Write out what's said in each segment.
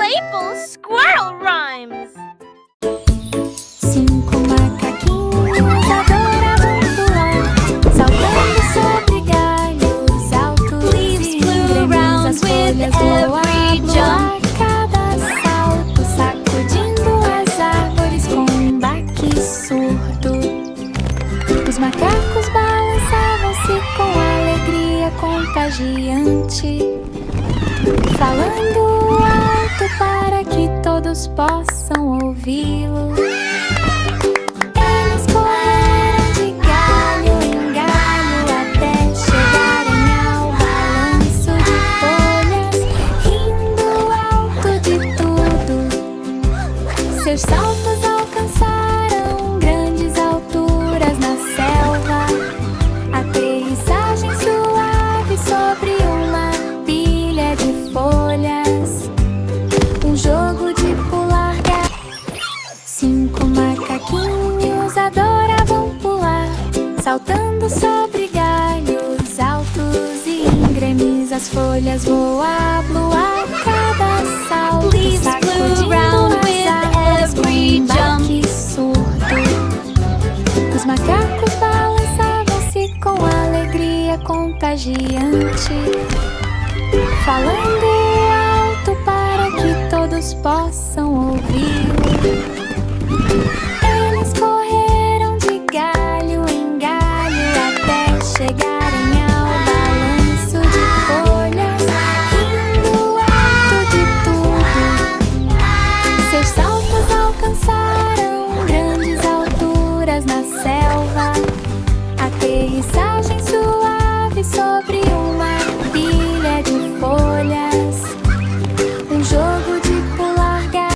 playful squirrel rhymes. 5 macaquinhos adoravam pular, saltando sobre galhos altos. Leaves flew around as with folhas every voavam jump. a cada salto, sacudindo as árvores com um baque surdo. Os macacos balançavam-se com alegria contagiante, falando alto para que todos possam ouvi-lo. Eles correram de galho em galho até chegarem ao balanço de folhas, rindo alto de tudo. Seus saltos alcançaram grandes alturas na selva. Aterrissagem suave sobre uma pilha de folhas. Um jogo de pular galho. 5 macaquinhos adoravam pular, saltando sobre galhos altos e íngremes. As folhas voavam a cada salto, Leaves flew sacudindo around as with árvores com every um baque surdo. Os macacos balançavam-se com alegria contagiante, falando alto para que todos possam ouvi-lo. Eles correram de galho em galho até chegarem ao balanço de folhas, rindo alto de tudo. Seus saltos alcançaram grandes alturas na selva. Aterrissagem suave sobre uma pilha de folhas. Um jogo de pular galho.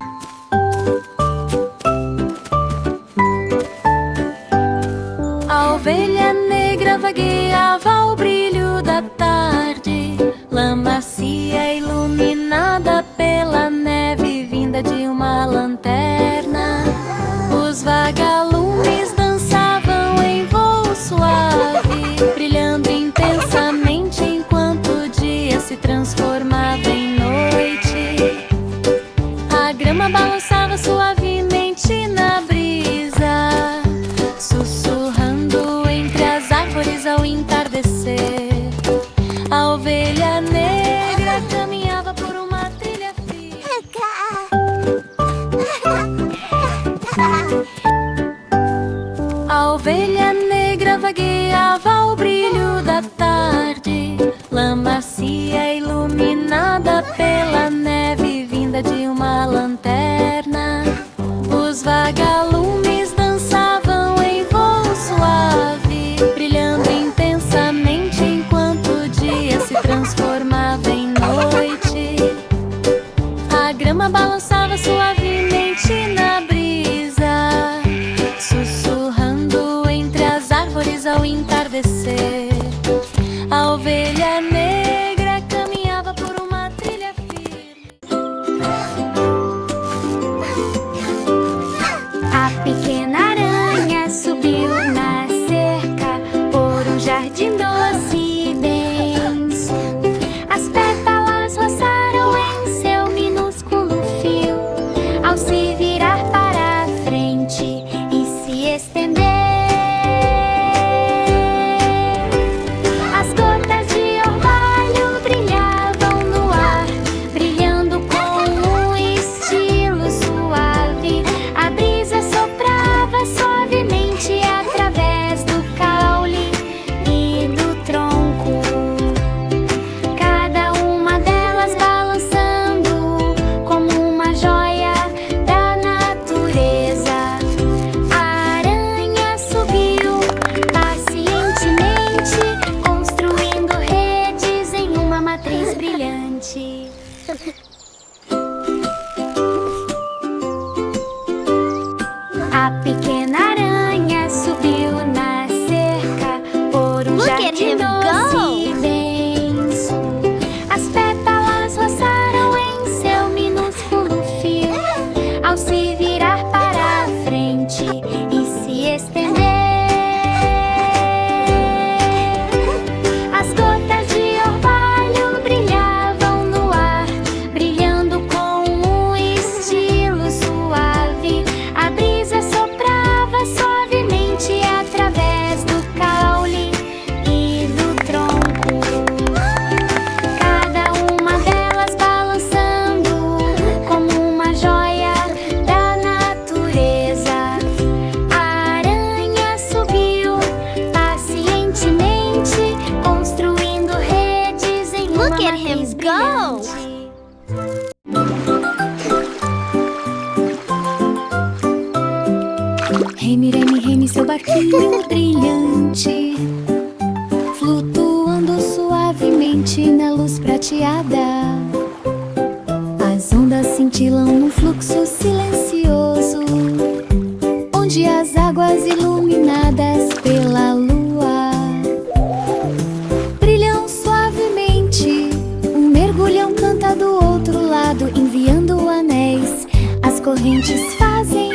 A ovelha negra vagueava ao brilho da tarde, lã macia iluminada pela neve vinda de uma lanterna. Os vagalumes dançavam em voo suave, brilhando intensamente enquanto o dia se transformava em noite. A grama balançava suavemente na brisa, sussurrando entre as árvores ao entardecer. A ovelha negra caminhava por uma trilha fria. A ovelha negra vagueava ao brilho da tarde, lã macia iluminada pela neve vinda de uma lanterna. Os vagalumes dançavam em voo suave, brilhando intensamente enquanto o dia se transformava em noite. A grama balançava suavemente na brisa, sussurrando entre as árvores ao entardecer. A ovelha negra caminhava por uma trilha firme. A pequena aranha subiu na cerca por um jardim doce e denso. As pétalas roçaram em seu minúsculo fio ao se virar para a frente e se estender. As gotas de orvalho brilhavam no ar, brilhando com um estilo suave. A brisa soprava suavemente através do caule e do tronco, cada uma delas balançando como uma joia da natureza. A aranha subiu pacientemente, construindo redes em uma matriz brilhante. A pequena aranha subiu na cerca por um Look at jardim him doce go! e denso. As pétalas roçaram em seu minúsculo fio ao se virar para a frente e se estender. As gotas de orvalho brilhavam no ar, brilhando com um him go! Reme, seu barquinho brilhante, flutuando suavemente na luz prateada. As ondas cintilam num fluxo silencioso, onde as águas iluminadas pela lua brilham suavemente. Um mergulhão canta do outro lado, enviando anéis. As correntes fazem.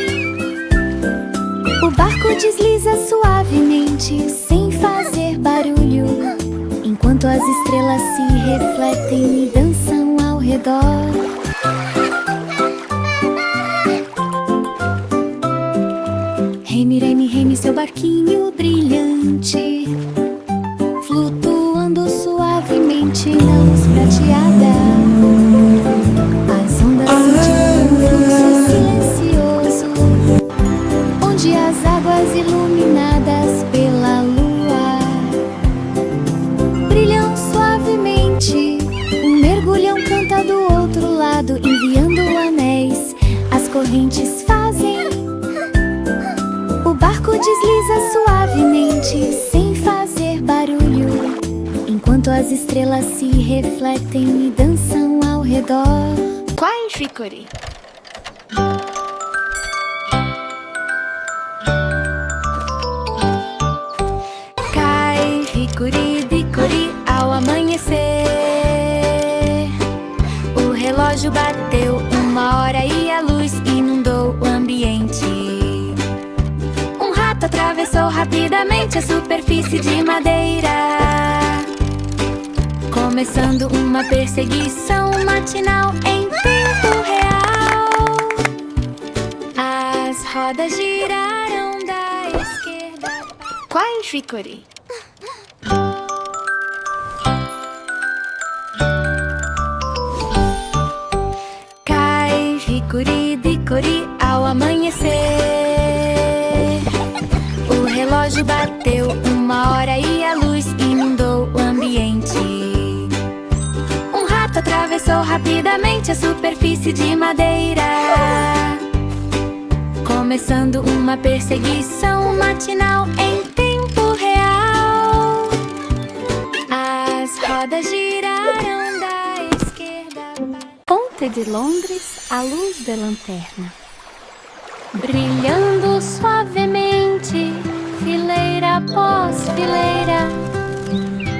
O barco desliza suavemente, sem fazer barulho, enquanto as estrelas se refletem e dançam ao redor. Reme, seu barquinho brilhante, flutuando suavemente na luz prateada. As ondas cintilam um fluxo silencioso, onde as águas iluminadas pela lua brilham suavemente. Um mergulhão canta do outro lado, enviando anéis. As correntes fazem. O barco desliza suavemente, sem fazer barulho, enquanto as estrelas se refletem e dançam ao redor. Quai Hickory. Cai, hickory, dickory, ao amanhecer o relógio bateu 1 hora e a luz inundou o ambiente. Um rato atravessou rapidamente a superfície de madeira, começando uma perseguição matinal em tempo real. As rodas giraram da esquerda para... Quai Hickory. Cai, hickory, dickory, ao amanhecer o relógio bateu 1 hora e a luz inundou o ambiente. Um rato atravessou rapidamente a superfície de madeira, começando uma perseguição matinal em tempo real. As rodas giraram da esquerda para... Ponte de Londres, à luz da lanterna, brilhando suavemente, fileira após fileira.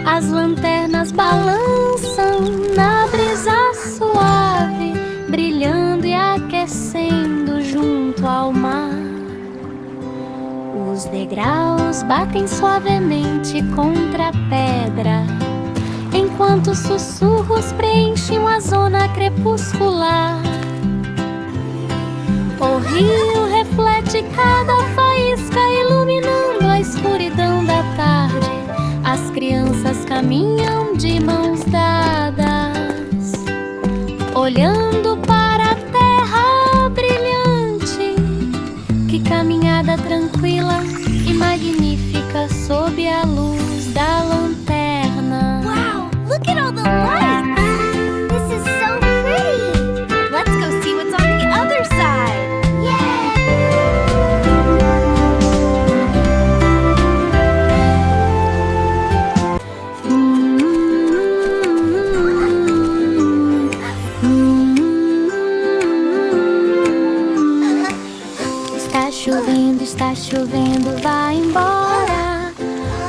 As lanternas balançam na brisa suave, brilhando e aquecendo junto ao mar. Os degraus batem suavemente contra a pedra, enquanto sussurros preenchem a zona crepuscular. O rio reflete cada faísca, iluminando a escuridão da tarde. As crianças caminham de mãos dadas, olhando para a terra brilhante. Que caminhada tranquila e magnífica sob a luz da lanterna. Wow, look at all the lights! This is so pretty! Let's go see what's on the other side! Está chovendo, vai embora.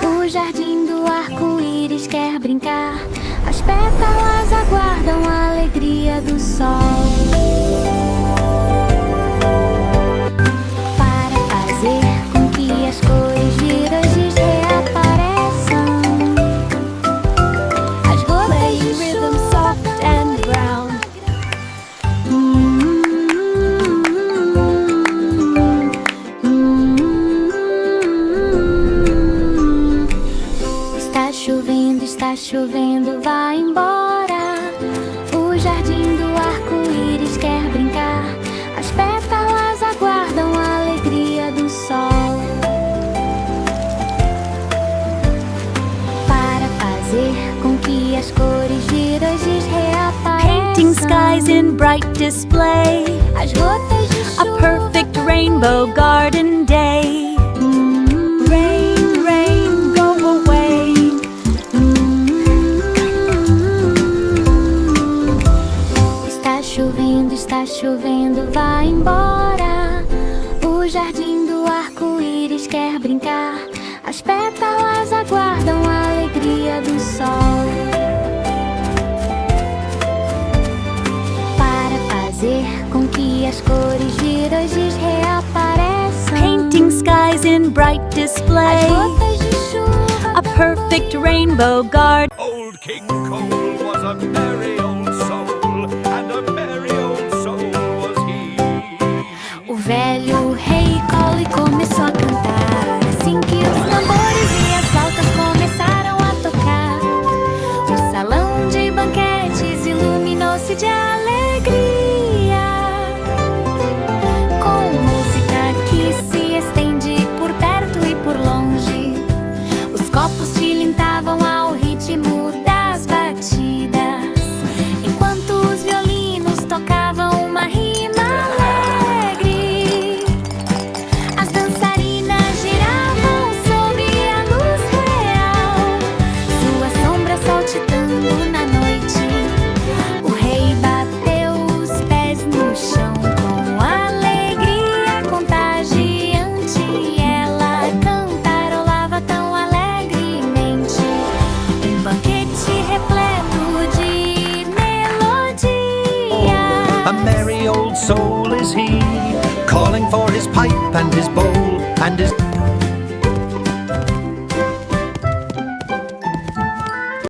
O jardim do arco-íris quer brincar. As pétalas aguardam a alegria do sol, para fazer com que as cores vivas reapareçam. As gotas de Rhythm soft and brown. Está chovendo, vai embora. skies in bright display. As gotas de A chuva. perfect rainbow garden day. Rain, rain, go away. Está chovendo, vai embora. O jardim do arco-íris quer brincar. As pétalas aguardam a alegria do sol. Para fazer com que as cores vírgenes reapareçam. Painting skies in bright As display. gotas de chuva. A perfect rainbow garden. Old King Cole was a merry old soul, and a merry old soul was he. O velho rei Cole começou a cantar. Assim que os tambores e as flautas começaram a tocar, o salão de banquetes iluminou-se de alegria, com música que se estende por perto e por longe. Os copos tilintavam ao ritmo das batidas, enquanto os violinos tocavam uma rima alegre. As dançarinas giravam sob a luz real, sua sombra saltitando na noite. O rei bateu os pés no chão com alegria contagiante. Ela cantarolava tão alegremente, um banquete repleto de melodia. A merry old soul is he, calling for his pipe and his bowl and his...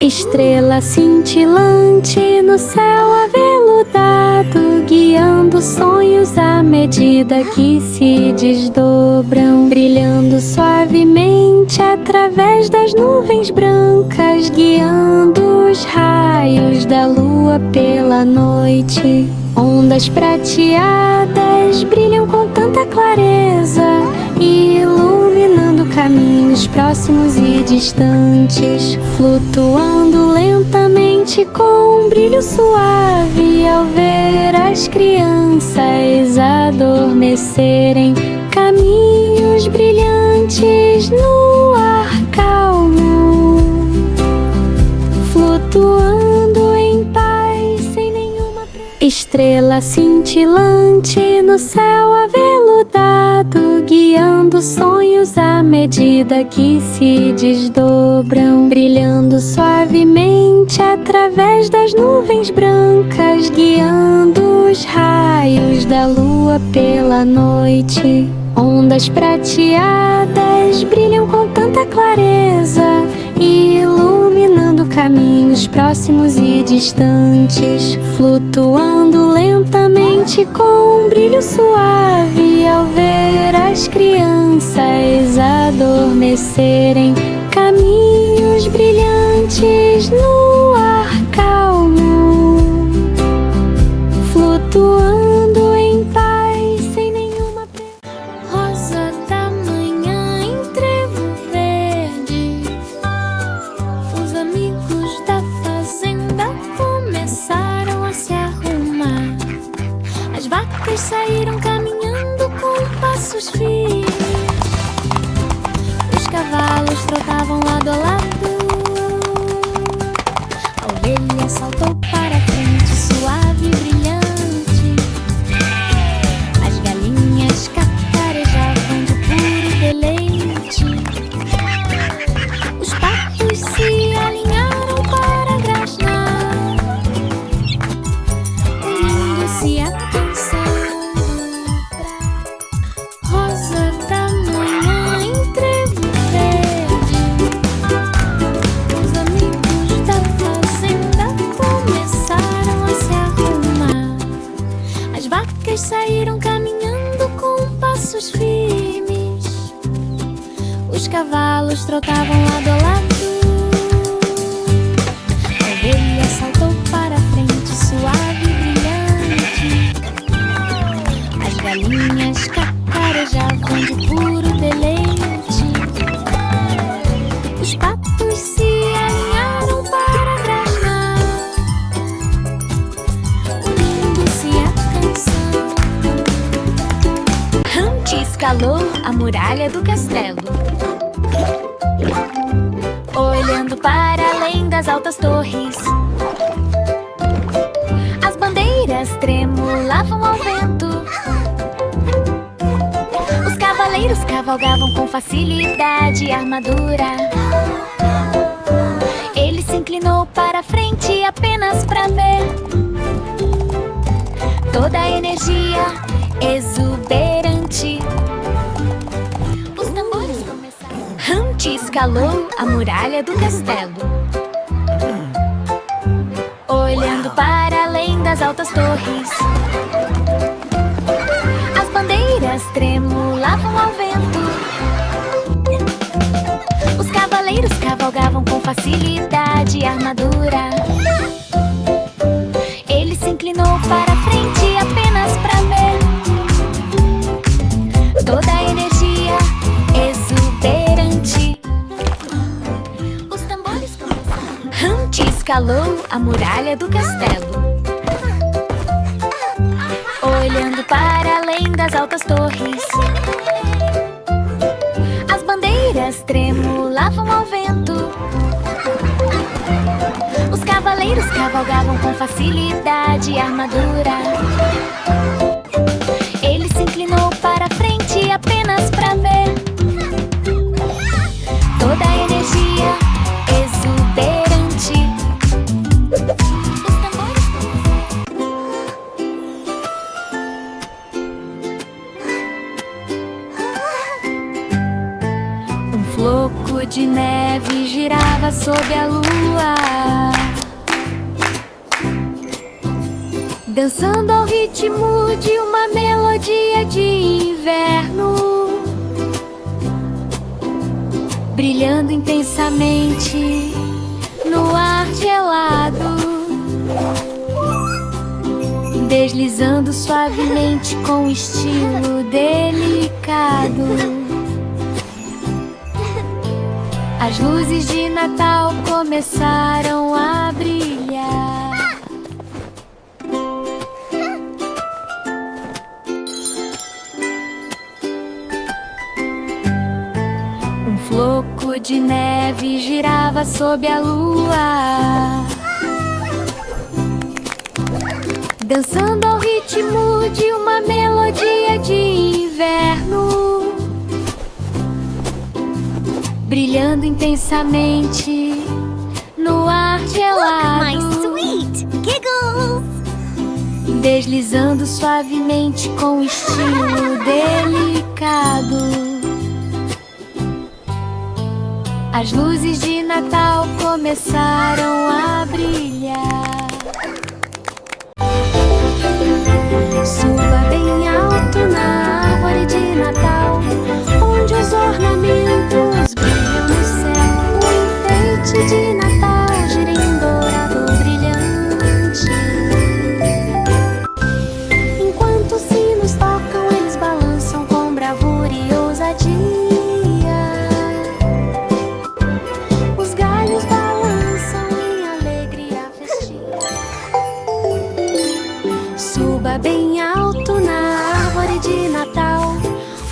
Estrela cintilante no céu aveludado, guiando sonhos à medida que se desdobram, brilhando suavemente através das nuvens brancas, guiando os raios da lua pela noite. Ondas prateadas brilham com tanta clareza, iluminando caminhos próximos e distantes, flutuando lentamente com um brilho suave ao ver as crianças adormecerem. Caminhos brilhantes no ar calmo, flutuando em paz sem nenhuma pressa. Estrela cintilante no céu aveludado, guiando sonhos à medida que se desdobram, brilhando suavemente através das nuvens brancas, guiando os raios da lua pela noite. Ondas prateadas brilham com tanta clareza, iluminando caminhos próximos e distantes, flutuando lentamente com um brilho suave ao ver as crianças adormecerem. Caminhos brilhantes no ar calmo, flutuando em paz sem nenhuma pressa. Rosa da manhã em trevo verde, os amigos da fazenda começaram a se arrumar. As vacas saíram caminhando com passos firmes, os cavalos trotavam lado a lado. A ovelha saltou para frente, suave e brilhante. As galinhas cacarejavam de puro deleite. Os patos se alinharam para grasnar. O lindo se acansando. Rosa da manhã em trevo verde, os amigos da fazenda começaram a se arrumar. As vacas saíram caminhando com passos firmes, os cavalos trotavam lado a lado. A ovelha saltou para frente, suave e brilhante. As galinhas cacarejavam de puro deleite. Os patos se alinharam para grasnar. escalou a muralha do castelo. Olhando para além das altas torres, as bandeiras tremulavam ao vento. Os cavaleiros cavalgavam com facilidade a armadura. Ele se inclinou para frente apenas para ver toda a energia exuberante. Os tambores começaram. Hunt escalou a muralha do castelo. Olhando para além das altas torres, as bandeiras tremulavam ao vento. Os cavaleiros cavalgavam com facilidade a armadura. Ele se inclinou para frente apenas para ver toda a energia exuberante. Os tambores começaram. Hunt escalou a muralha do castelo. Olhando para além das altas torres, as bandeiras tremulavam ao vento. Os cavaleiros cavalgavam com facilidade a armadura. Ele se inclinou para frente apenas para ver toda a energia exuberante. Os tambores Um floco de neve girava sob a lua, dançando ao ritmo de uma melodia de inverno, brilhando intensamente no ar gelado, deslizando suavemente com estilo delicado. As luzes de Natal começaram a brilhar. Um floco de neve girava sob a lua, dançando ao ritmo de uma melodia de inverno, brilhando intensamente no ar gelado. My sweet giggles! Deslizando suavemente com estilo delicado. As luzes de Natal começaram a brilhar. Suba bem alto na árvore de Natal, onde os ornamentos brilham no céu. O enfeite de Natal gira em dourado brilhante. Enquanto os sinos tocam, eles balançam com bravura e ousadia. Os galhos balançam em alegria festiva. Suba bem alto na árvore de Natal,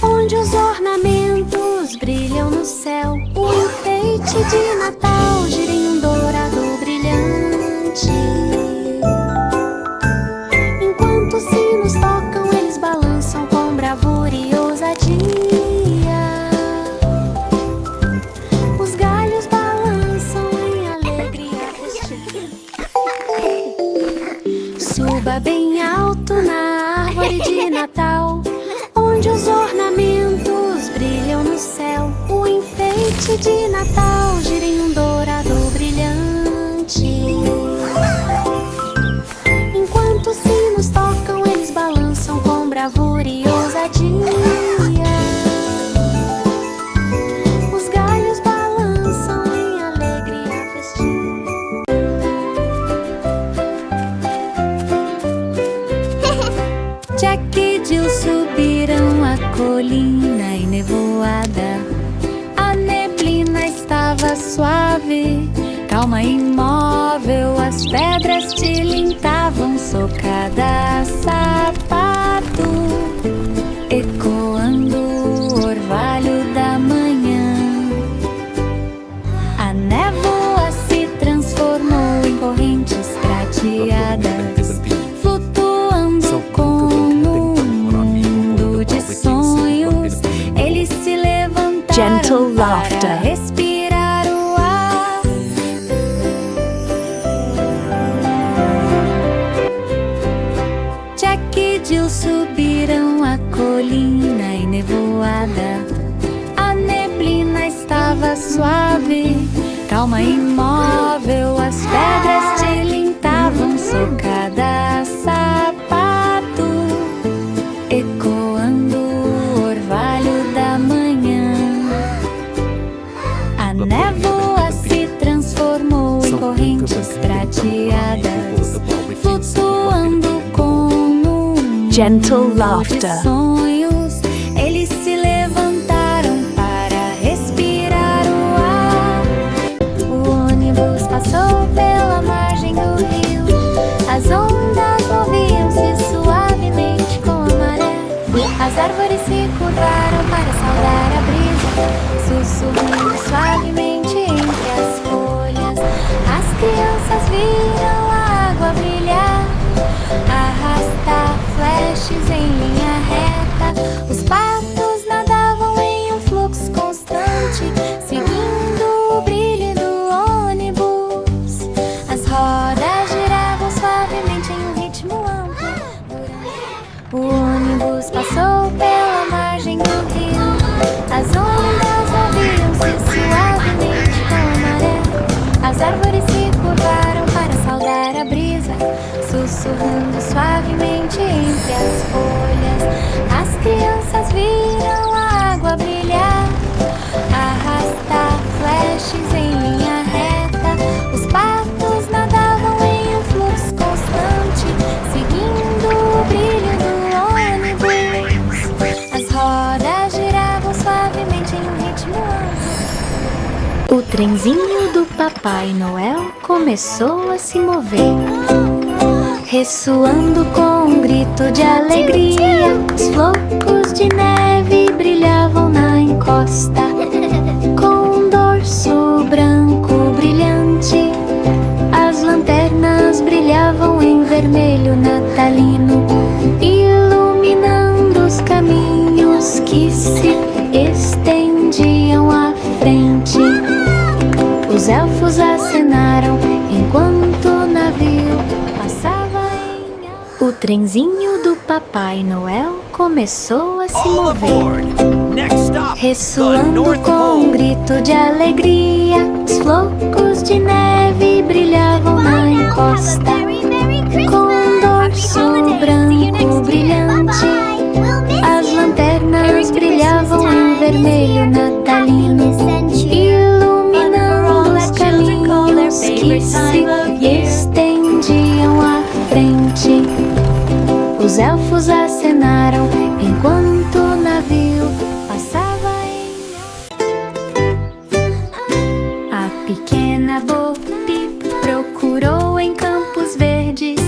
onde os ornamentos brilham no céu. O enfeite de Natal gira em dourado brilhante. Enquanto os sinos tocam, eles balançam com bravura e ousadia. Os galhos balançam em alegria festiva. Suba bem alto na árvore de Natal, onde os ornamentos brilham no céu. O enfeite de Natal gira em dourado brilhante. Enquanto os sinos tocam, eles balançam com bravura e ousadia. Os galhos balançam em alegria festiva. Jack e Jill subiram a colina enevoada. A neblina estava suave, calma e imóvel. As pedras tilintavam socada a sapato, ecoando flutuando com um mundo de sonhos. Eles se levantaram Gentle para laughter. respirar o ar. Jack e Jill subiram a colina e nevoada. A neblina estava suave, calma e imóvel. As pedras tilintavam socada a sapato, ecoando o orvalho da manhã. A névoa se transformou em correntes prateadas, flutuando com um mundo Gentle de laughter. sonhos. Eles se levantaram para respirar o ar. O ônibus passou pela margem do rio. As ondas moviam-se suavemente com a maré. As árvores se curvaram para saudar a brisa, sussurrando suavemente entre as folhas. As crianças viram a água brilhar, arrastar flashes em linha reta. Os patos nadavam em um fluxo constante, seguindo o brilho do ônibus. As rodas giravam suavemente em um ritmo amplo. O ônibus passou pela margem do rio. As ondas moviam-se suavemente com a maré. As árvores se curvaram para saudar a brisa, sussurrando suavemente entre as folhas. As crianças viram a água brilhar, arrastar flashes em linha reta. Os patos nadavam em um fluxo constante, seguindo o brilho do ônibus. As rodas giravam suavemente em um ritmo amplo. O trenzinho do Papai Noel começou a se mover, ressoando com um grito de alegria. Os flocos de neve brilhavam na encosta, com um dorso branco brilhante. As lanternas brilhavam em vermelho natalino, iluminando os caminhos que se estendiam à frente. Os elfos acenaram enquanto o navio passava em alto. O trenzinho do Papai Noel começou a se All mover, aboard! Next stop, the ressoando North com um Pole. grito de alegria. Os flocos de neve brilhavam na encosta, com um dorso branco brilhante. As lanternas brilhavam em vermelho natalino, iluminando os caminhos que se estendiam à frente. Os elfos acenaram enquanto o navio passava em alto. A pequena Bo Peep procurou em campos verdes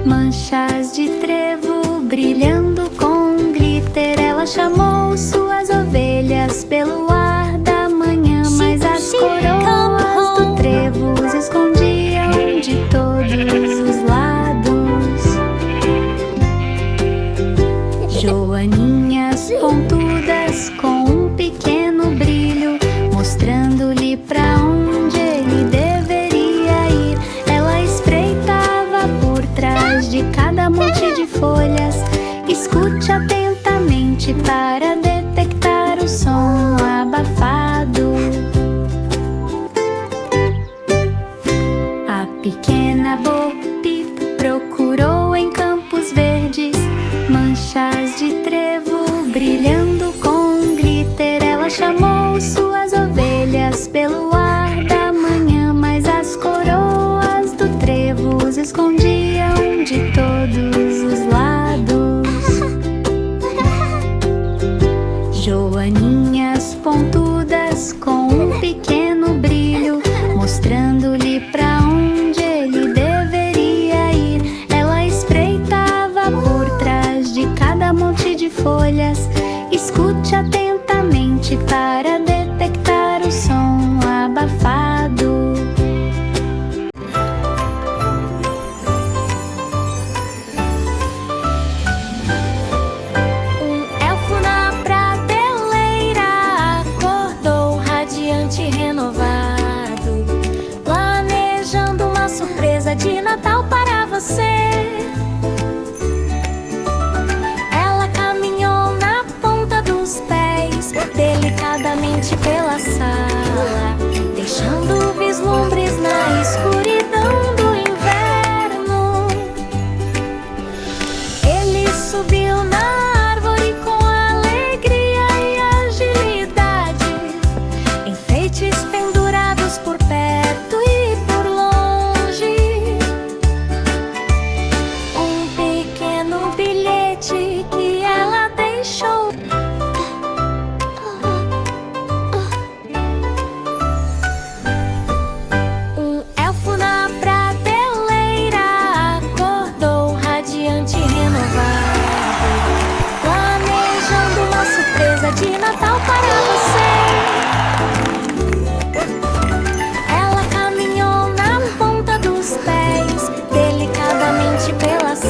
manchas de trevo brilhando com glitter. Ela chamou suas ovelhas pelo ar da manhã, mas as coroas do trevo os escondiam de todos os lados. Joaninhas pontudas com um pequeno brilho, mostrando-lhe pra onde ele deveria ir. Ela espreitava por trás de cada monte de folhas. Escute atentamente para detectar o som abafado. A pequena Bo Peep procurou em campos verdes manchas de trevo brilhando com glitter. Ela chamou suas ovelhas pelo ar da manhã, mas as coroas do trevo os escondiam de todos os lados. Joaninhas pontudas com um pequeno brilho, mostrando-lhe pra onde ele deveria ir. Ela espreitava por trás de cada monte de folhas. Escute atentamente para detectar o som abafado.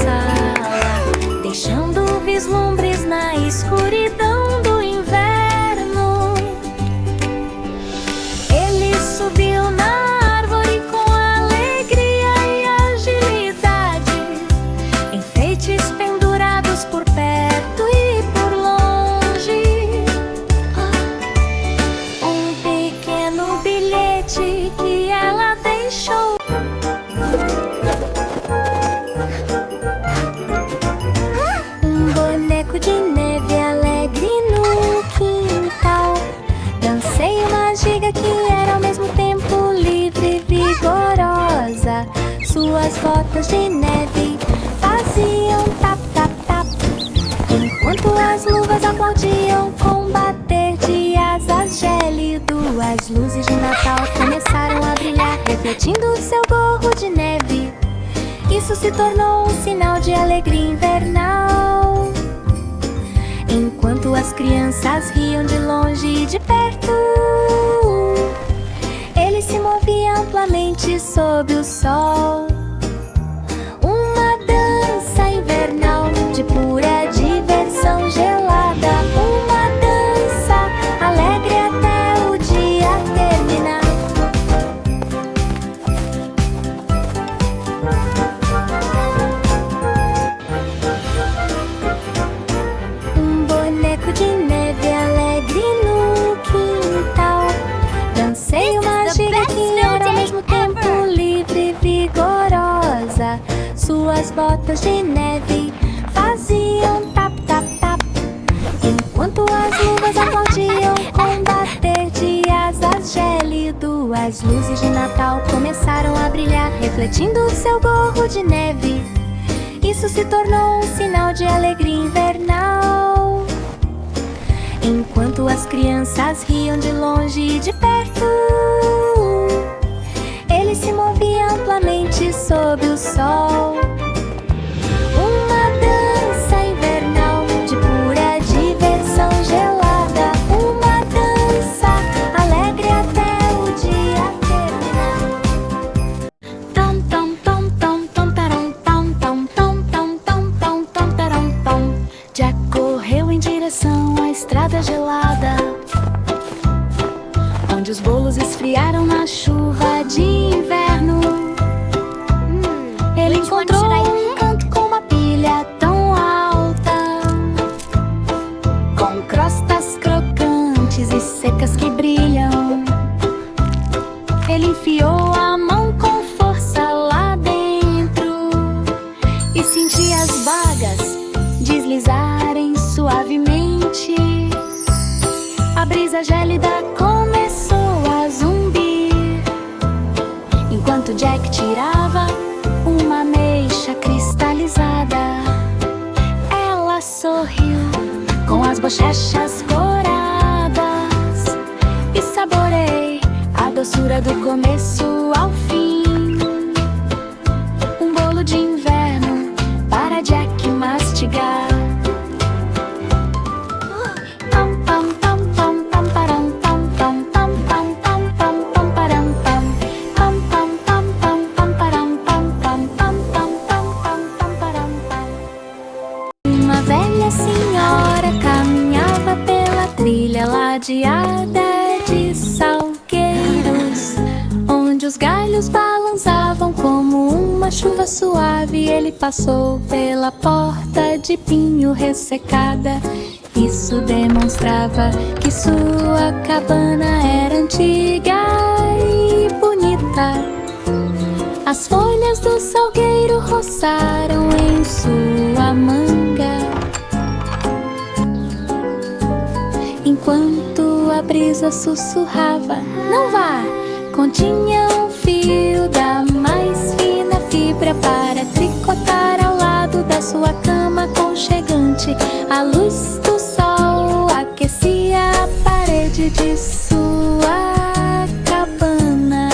sala, deixando vislumbres na escuridão do inverno. Ele subiu na árvore com alegria e agilidade, enfeites pendurados por perto e por longe. Um pequeno bilhete que ela deixou. Um boneco de neve alegre no quintal. Dancei uma giga que era ao mesmo tempo livre e vigorosa. Suas botas de neve faziam tap, tap, tap, enquanto as luvas aplaudiam com bater de asas gélido. As luzes de Natal começaram a brilhar, refletindo seu gorro de neve. Isso se tornou um sinal de alegria invernal. Enquanto as crianças riam de longe e de perto, ele se movia amplamente sob o sol. Uma dança invernal de pura diversão gelada. Uma dança alegre até o dia terminar. Um boneco de neve alegre no quintal. Dancei uma giga que era ao mesmo tempo livre e vigorosa. Suas botas de neve faziam tap, tap, tap, enquanto as luvas aplaudiam com bater de asas gélido. As luzes de Natal começaram a brilhar, refletindo seu gorro de neve. Isso se tornou um sinal de alegria invernal. Enquanto as crianças riam de longe e de perto, ele se movia amplamente sob o sol. Uma dança invernal de pura diversão gelada. Uma dança alegre até o dia terminar. Tom, tom, tom, tom, tom, tarom, tom, tom, tom, tom, tom, tom, tom, tarom, tom. Jack correu em direção à estrada gelada, onde os bolos esfriaram na chuva de inverno. Ele encontrou um canto com uma pilha tão alta, com crostas crocantes e secas que brilham. Ele enfiou a mão com força lá dentro e sentia as bagas deslizarem suavemente. A brisa gélida começou a zumbir, enquanto Jack tirava uma ameixa cristalizada. Ela sorriu com as bochechas coradas e saborei a doçura do começo ao fim. Um bolo de inverno para Jack mastigar. Uma velha senhora caminhava pela trilha ladeada de salgueiros, onde os galhos balançavam como uma chuva suave. Ele passou pela porta de pinho ressecada. Isso demonstrava que sua cabana era antiga e bonita. As folhas do salgueiro roçaram em sua manga, enquanto a brisa sussurrava: "Não vá!" Continha um fio da mais fina fibra para tricotar ao lado da sua cama aconchegante. A luz do sol aquecia a parede de sua cabana,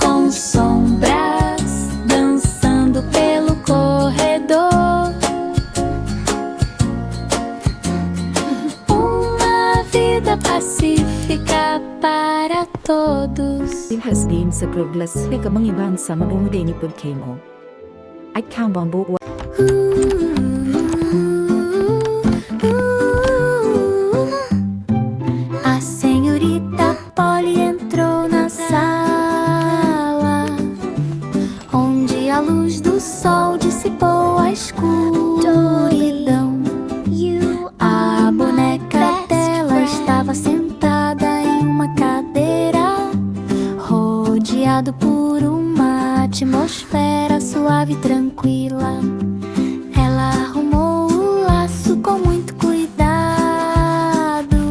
com sombras dançando pelo corredor. Uma vida pacífica para todos. Has been sa progress ka mangiban sa maunde ni pagkemo. At kambang buwa. Ela arrumou o laço com muito cuidado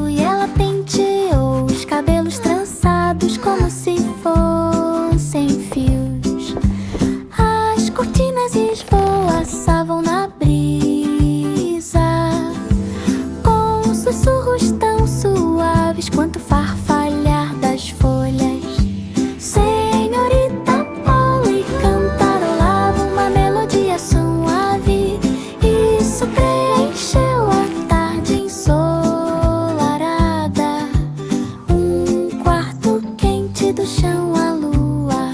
e ela penteou os cabelos trançados como se fossem fios. As cortinas esvoaçavam na brisa com sussurros tão suaves quanto o farfalhar das folhas. Senhorita Polly cantarolava uma melodia suave. Isso preencheu a tarde ensolarada, um quarto quente do chão à lua.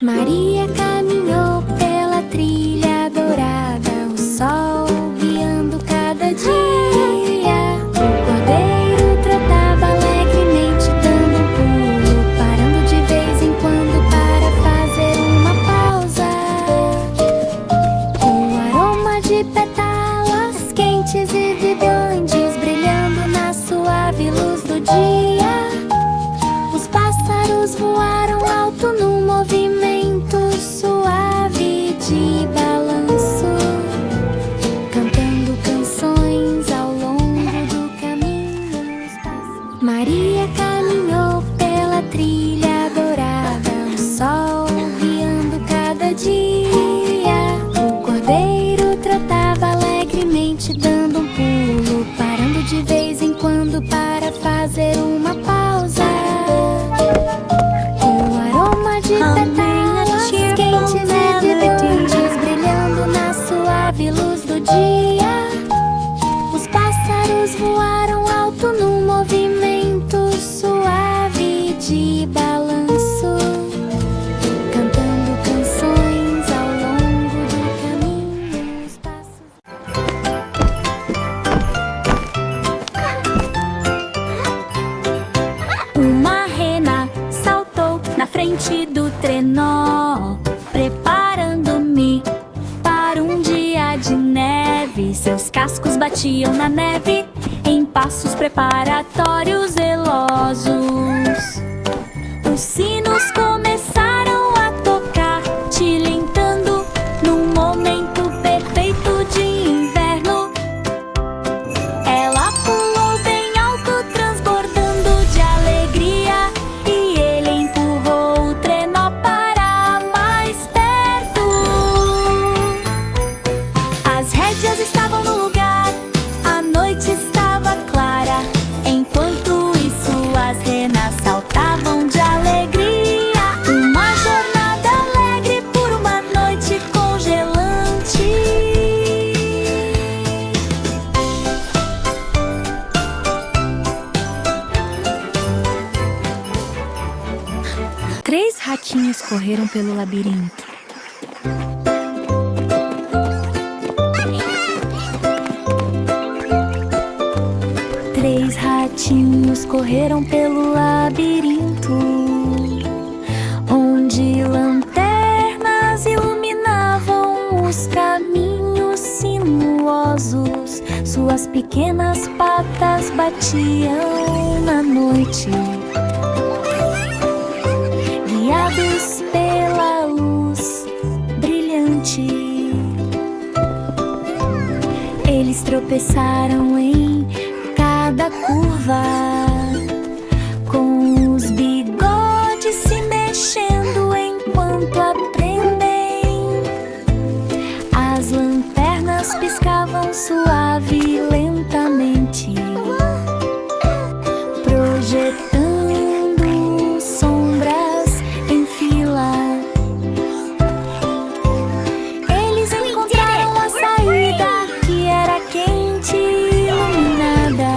Maria caminhou pela trilha dourada, o sol guiando cada dia. O cordeiro trotava alegremente, dando um pulo, parando de vez em quando para fazer uma pausa. Com aroma de pétalas quentes e vibrantes brilhando na suave luz do dia, os pássaros voaram alto num movimento suave de balanço, cantando canções ao longo do caminho. Maria caminhou pela trilha dourada, o sol guiando cada dia. O cordeiro trotava alegremente, dando um pulo, parando de vez em quando para fazer uma pausa. Com aroma de pétalas quentes e vibrantes brilhando na suave luz do dia, os pássaros voaram alto num movimento suave de balanço, cantando canções ao longo do caminho. Os passos... Uma rena saltou na frente do trenó, preparando-me para um dia de neve. Seus cascos batiam na neve em passos preparatórios zelosos. Os sinos começaram a tocar, tilintando num momento perfeito de inverno. Ela pulou bem alto, transbordando de alegria, e ele empurrou o trenó para mais perto. As rédeas estavam no lugar, a noite estava clara. Enquanto isso, as renas saltavam de alegria. Uma jornada alegre por uma noite congelante. Três ratinhos correram pelo labirinto. Três ratinhos correram pelo labirinto, onde lanternas iluminavam os caminhos sinuosos. Suas pequenas patas batiam na noite, guiados pela luz brilhante. Eles tropeçaram em cada curva, com os bigodes se mexendo enquanto aprendem. As lanternas piscavam suave e lentamente, projetando sombras em fila. Eles encontraram a saída, que era quente e iluminada,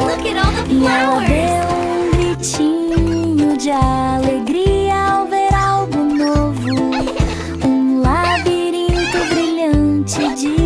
e ela deu um gritinho de alegria ao ver algo novo, um labirinto brilhante de